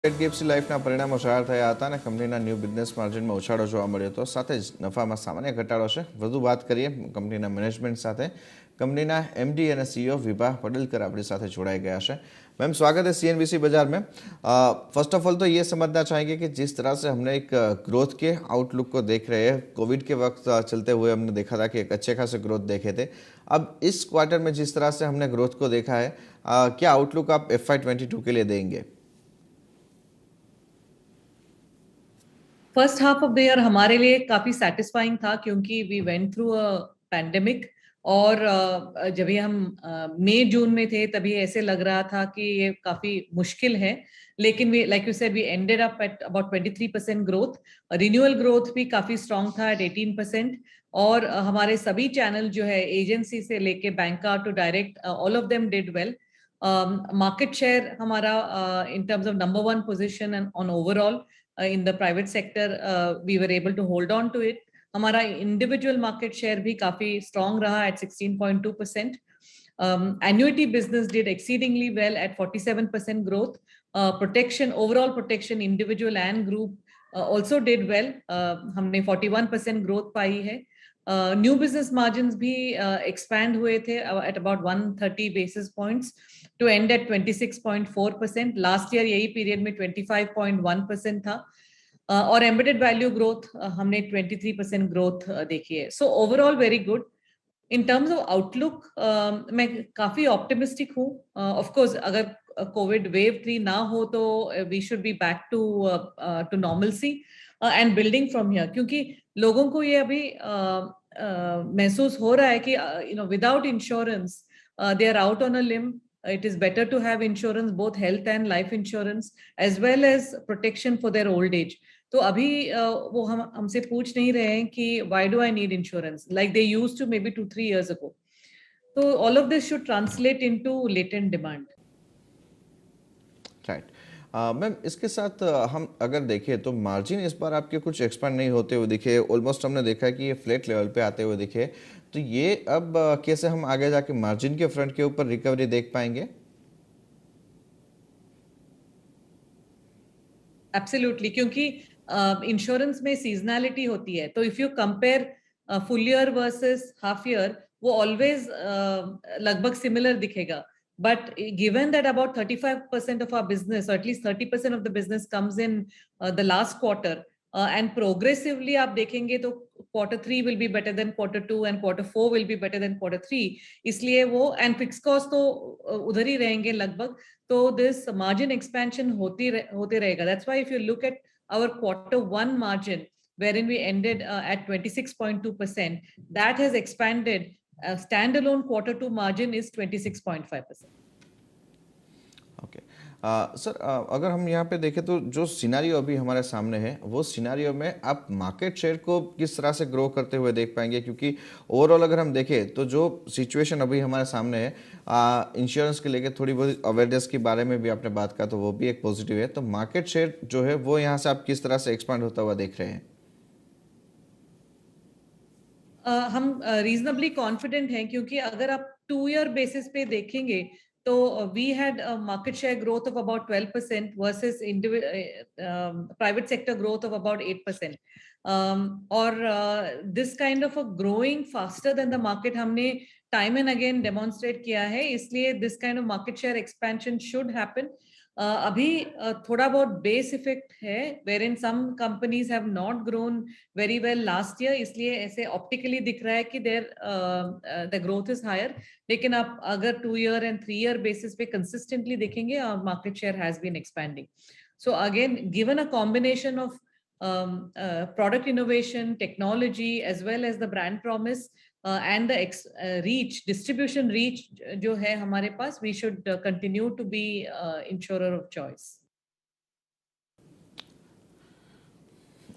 HDFC લાઈફના પરિણામો સારા થયા હતા અને કંપનીના ન્યૂ બિઝનેસ માર્જિનમાં ઉછાળો જોવા મળ્યો હતો. સાથે જ નફામાં સામાન્ય ઘટાડો છે. વધુ વાત કરીએ કંપનીના મેનેજમેન્ટ સાથે. कंपनी एमडी और सीईओ विभा पडलकर अपनी साथ जोड़ाए गया है. मैम स्वागत है सीएनबीसी बाजार में. फर्स्ट ऑफ ऑल तो ये समझना चाहेंगे कि जिस तरह से हमने एक ग्रोथ के आउटलुक को देख रहे हैं, कोविड के वक्त चलते हुए हमने देखा था कि एक अच्छे खासे ग्रोथ देखे थे. अब इस क्वार्टर में जिस तरह से हमने ग्रोथ को देखा है, क्या आउटलुक आप FY22 के लिए देंगे? First half of the year हमारे लिए काफी सेटिस्फाइंग था क्योंकि we went through a pandemic और जब भी हम मई जून में थे तभी ऐसे लग रहा था कि ये काफी मुश्किल है, लेकिन we like you said we ended up at about 23% growth. Renewal growth भी काफी स्ट्रांग था एट 18%. और हमारे सभी चैनल जो है एजेंसी से लेके banker to direct all of them did well. Market share हमारा in terms of number 1 position and on overall in the private sector we were able to hold on to it. हमारा individual market share भी काफी strong रहा eight 16.2%. Annuity business did exceedingly well at 47% growth. Protection, overall protection, individual and group also did well. हमने 41% growth पाई है. New business margins भी expand हुए थे at about 130 basis points to end at 26.4%. Last year यही period में 25.1% था. और embedded value growth हमने 23% ग्रोथ देखी है. So overall very good. In terms of outlook मैं काफी ऑप्टिमिस्टिक हूँ. ऑफ कोर्स अगर कोविड वेव 3 ना हो तो we should be back to normalcy and building from here, क्योंकि लोगों को ये अभी महसूस हो रहा है कि without insurance they are out on a limb. It is better to have insurance, both health and life insurance, as well as protection for their old age. तो अभी वो हमसे पूछ नहीं रहे हैं कि why do I need insurance like they used to maybe 2-3 years ago. तो all of this should translate into latent demand. Right. Ma'am इसके साथ हम अगर देखें तो मार्जिन इस बार आपके कुछ एक्सपांड नहीं होते हुए दिखे. ऑलमोस्ट हमने देखा कि ये फ्लैट लेवल पे आते हुए दिखे. तो ये अब कैसे हम आगे जाके मार्जिन के फ्रंट के ऊपर रिकवरी देख पाएंगे? एब्सोल्युटली, क्योंकि इंश्योरेंस में सीजनैलिटी होती है. तो if you compare full year versus half year, वो ऑलवेज लगभग सिमिलर दिखेगा. But given that about 35% of our business, or at least 30% of the business comes in the last quarter, and progressively आप देखेंगे तो quarter 3 will be better than quarter 2 and quarter 4 will be better than quarter 3. इसलिए वो and fixed cost तो उधर ही रहेंगे लगभग. तो this margin expansion होते रहेगा. That's why if you look at our quarter 1 margin, wherein we ended at 26.2%, that has expanded. Standalone quarter 2 margin is 26.5%. Okay sir, अगर हम यहाँ पे देखें तो जो सिनारियो अभी हमारे सामने है, वो सिनारियो में आप मार्केट शेयर को किस तरह से ग्रो करते हुए देख पाएंगे? क्योंकि ओवरऑल अगर हम देखें तो जो सिचुएशन अभी हमारे सामने है, इंश्योरेंस के लेके थोड़ी बहुत अवेयरनेस के बारे में भी आपने बात कहा, तो वो भी एक पॉजिटिव है. तो मार्केट शेयर जो है वो यहाँ से आप किस तरह से एक्सपांड होता हुआ देख रहे हैं? हम रीजनेबली कॉन्फिडेंट हैं, क्योंकि अगर आप 2 ईयर बेसिस पे देखेंगे तो we had market share growth of about 12% versus private sector growth of about 8%. और this kind of a growing faster than the market हमने टाइम एंड अगेन डेमोन्स्ट्रेट किया है. इसलिए this kind of market share expansion should happen. अभी थोड़ा बहुत base effect है, wherein some companies have not grown very well last year, इसलिए ऐसे ऑप्टिकली दिख रहा है कि the growth is higher. लेकिन आप अगर 2 year and 3 year basis पे consistently देखेंगे, our market share has been expanding. So again, given a combination of product innovation, technology, as well as the brand promise, and the reach, distribution reach जो है हमारे पास, we should continue to be insurer of choice.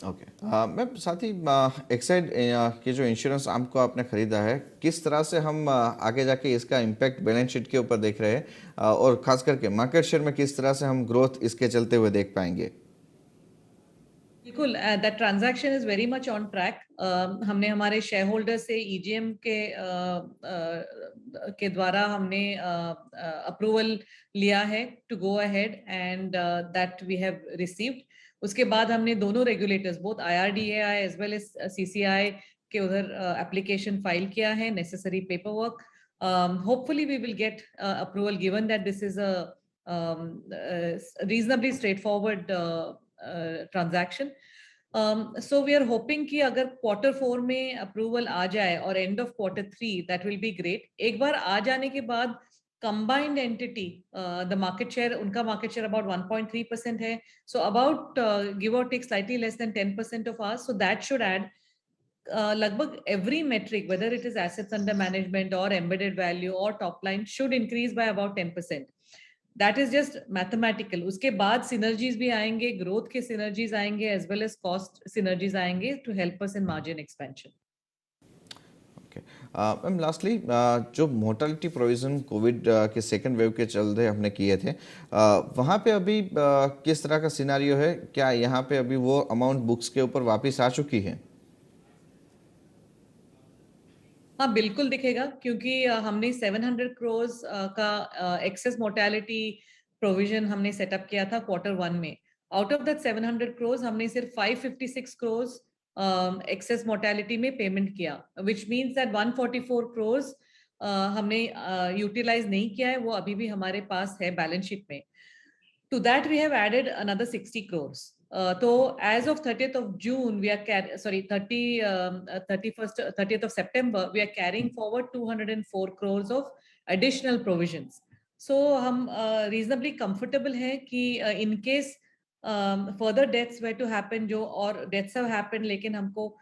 Okay ma'am, साथ ही Exide के जो insurance arm को आपने खरीदा है, किस तरह से हम आगे जाके इसका इम्पैक्ट बैलेंस शीट के ऊपर देख रहे हैं, और खास करके मार्केट शेयर में किस तरह से हम ग्रोथ इसके चलते हुए देख पाएंगे? बिल्कुल, that transaction is very much on track. हमने हमारे शेयर होल्डर से ईजीएम के द्वारा हमने अप्रूवल लिया है to go ahead, and that we have received. उसके बाद हमने दोनों regulators, both IRDAI as well as CCI के उधर एप्लीकेशन फाइल किया है, necessary paper work. Hopefully we will get approval given that this is a reasonably straightforward transaction. So we are hoping कि अगर Q4 में अप्रूवल आ जाए और end of Q3, that will be great. एक बार आ जाने के बाद combined entity, the market share, उनका market share about 1.3% है, so about give or take slightly less than 10% of ours, so that should add लगभग every metric, whether it is assets under management or embedded value or top line, should increase by about 10%. That is just mathematical. उसके बाद synergies भी आएंगे, growth के synergies आएंगे, as well as cost synergies आएंगे to help us in margin expansion. Okay ma'am, lastly जो mortality provision Covid के second wave के चलते हमने किए थे, वहाँ पे अभी किस तरह का सिनारियो है? क्या यहाँ पे अभी वो अमाउंट बुक्स के ऊपर वापस आ चुकी है? हाँ, बिल्कुल दिखेगा, क्योंकि हमने 700 crores का एक्सेस मोर्टेलिटी प्रोविजन हमने सेटअप किया था Q1 में। आउट ऑफ दैट 700 crores हमने सिर्फ 556 crores एक्सेस मोर्टेलिटी में पेमेंट किया, विच मीन्स दैट 144 crores हमने यूटिलाइज नहीं किया है, वो अभी भी हमारे पास है बैलेंस शीट में। To that we have added another 60 crores. So as of 30th of June, we are 30th of September, we are carrying forward 204 crores of additional provisions. So हम reasonably comfortable हैं कि in case further deaths were to happen, जो और deaths have happened लेकिन हमको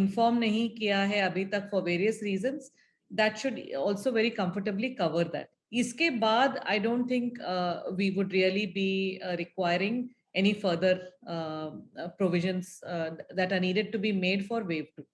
inform नहीं किया है अभी तक for various reasons, that should also very comfortably cover that. इसके बाद I don't think we would really be requiring any further provisions that are needed to be made for wave 2.